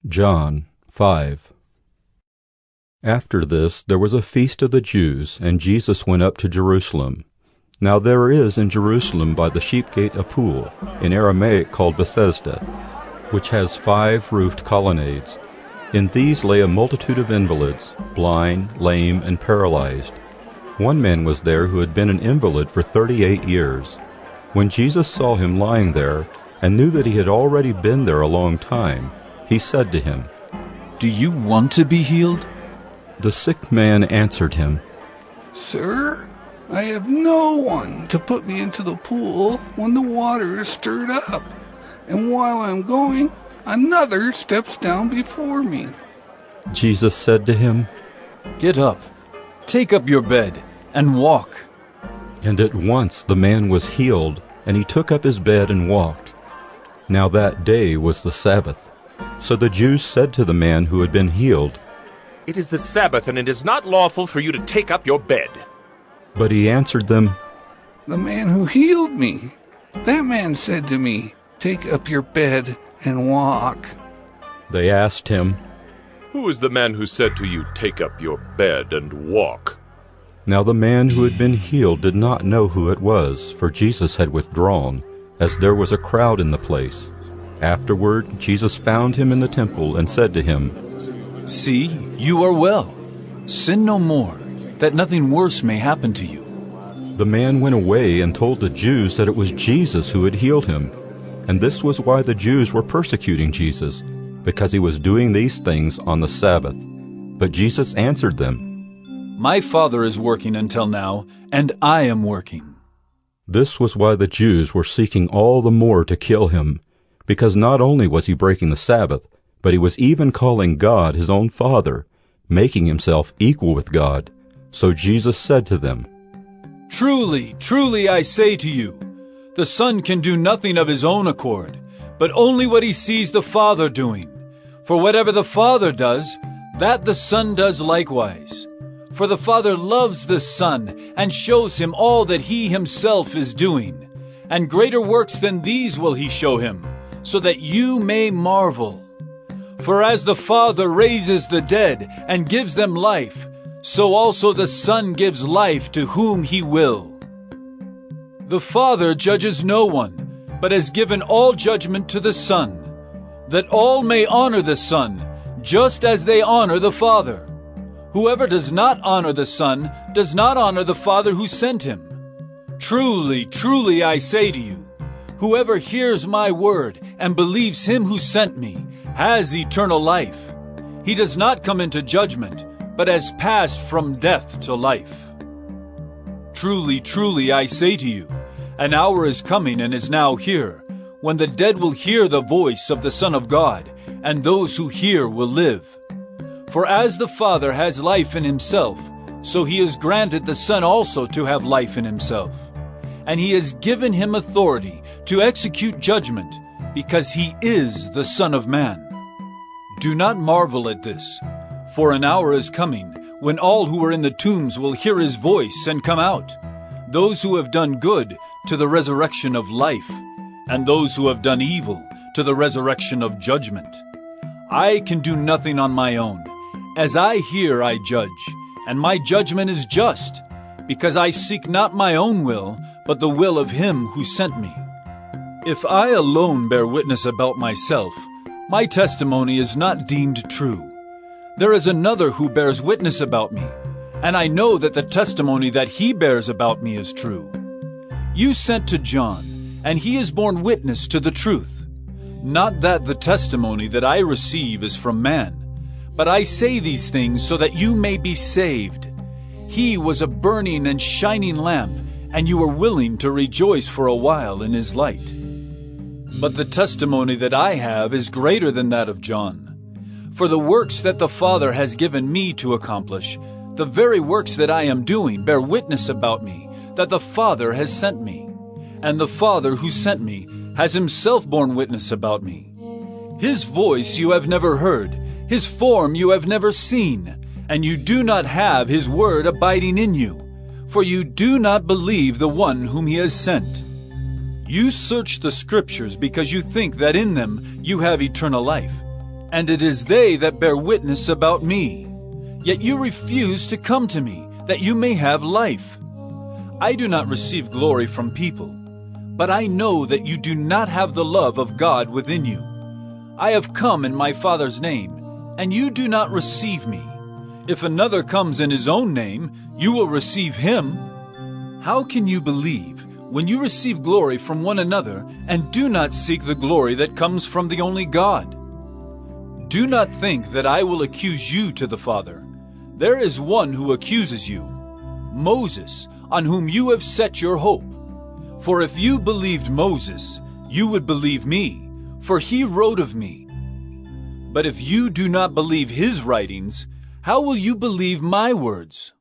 John 5. After this there was a feast of the Jews, and Jesus went up to Jerusalem. Now there is in Jerusalem by the sheep gate a pool, in Aramaic called Bethesda, which has 5 roofed colonnades. In these lay a multitude of invalids, blind, lame, and paralyzed. One man was there who had been an invalid for 38 years. When Jesus saw him lying there, and knew that he had already been there a long time, he said to him, "Do you want to be healed?" The sick man answered him, "Sir, I have no one to put me into the pool when the water is stirred up, and while I'm going, another steps down before me." Jesus said to him, "Get up, take up your bed, and walk." And at once the man was healed, and he took up his bed and walked. Now that day was the Sabbath. So the Jews said to the man who had been healed, "It is the Sabbath, and it is not lawful for you to take up your bed." But he answered them, "The man who healed me, that man said to me, 'Take up your bed and walk.'" They asked him, "Who is the man who said to you, 'Take up your bed and walk'?" Now the man who had been healed did not know who it was, for Jesus had withdrawn, as there was a crowd in the place. Afterward Jesus found him in the temple and said to him, "See, you are well. Sin no more, that nothing worse may happen to you." The man went away and told the Jews that it was Jesus who had healed him. And this was why the Jews were persecuting Jesus, because he was doing these things on the Sabbath. But Jesus answered them, "My Father is working until now, and I am working." This was why the Jews were seeking all the more to kill him, because not only was he breaking the Sabbath, but he was even calling God his own Father, making himself equal with God. So Jesus said to them, "Truly, truly I say to you, the Son can do nothing of his own accord, but only what he sees the Father doing. For whatever the Father does, that the Son does likewise. For the Father loves the Son, and shows him all that he himself is doing. And greater works than these will he show him, so that you may marvel. For as the Father raises the dead and gives them life, so also the Son gives life to whom he will. The Father judges no one, but has given all judgment to the Son, that all may honor the Son, just as they honor the Father. Whoever does not honor the Son does not honor the Father who sent him. Truly, truly I say to you, whoever hears my word and believes him who sent me has eternal life. He does not come into judgment, but has passed from death to life. Truly, truly I say to you, an hour is coming and is now here, when the dead will hear the voice of the Son of God, and those who hear will live. For as the Father has life in himself, so he has granted the Son also to have life in himself. And he has given him authority to execute judgment, because he is the Son of Man. Do not marvel at this, for an hour is coming when all who are in the tombs will hear his voice and come out, those who have done good to the resurrection of life, and those who have done evil to the resurrection of judgment. I can do nothing on my own. As I hear, I judge, and my judgment is just, because I seek not my own will, but the will of him who sent me. If I alone bear witness about myself, my testimony is not deemed true. There is another who bears witness about me, and I know that the testimony that he bears about me is true. You sent to John, and he has borne witness to the truth. Not that the testimony that I receive is from man, but I say these things so that you may be saved. He was a burning and shining lamp, and you were willing to rejoice for a while in his light. But the testimony that I have is greater than that of John. For the works that the Father has given me to accomplish, the very works that I am doing, bear witness about me, that the Father has sent me. And the Father who sent me has himself borne witness about me. His voice you have never heard, his form you have never seen, and you do not have his word abiding in you, for you do not believe the one whom he has sent. You search the Scriptures because you think that in them you have eternal life, and it is they that bear witness about me. Yet you refuse to come to me, that you may have life. I do not receive glory from people, but I know that you do not have the love of God within you. I have come in my Father's name, and you do not receive me. If another comes in his own name, you will receive him. How can you believe when you receive glory from one another and do not seek the glory that comes from the only God? Do not think that I will accuse you to the Father. There is one who accuses you, Moses, on whom you have set your hope. For if you believed Moses, you would believe me, for he wrote of me. But if you do not believe his writings, how will you believe my words?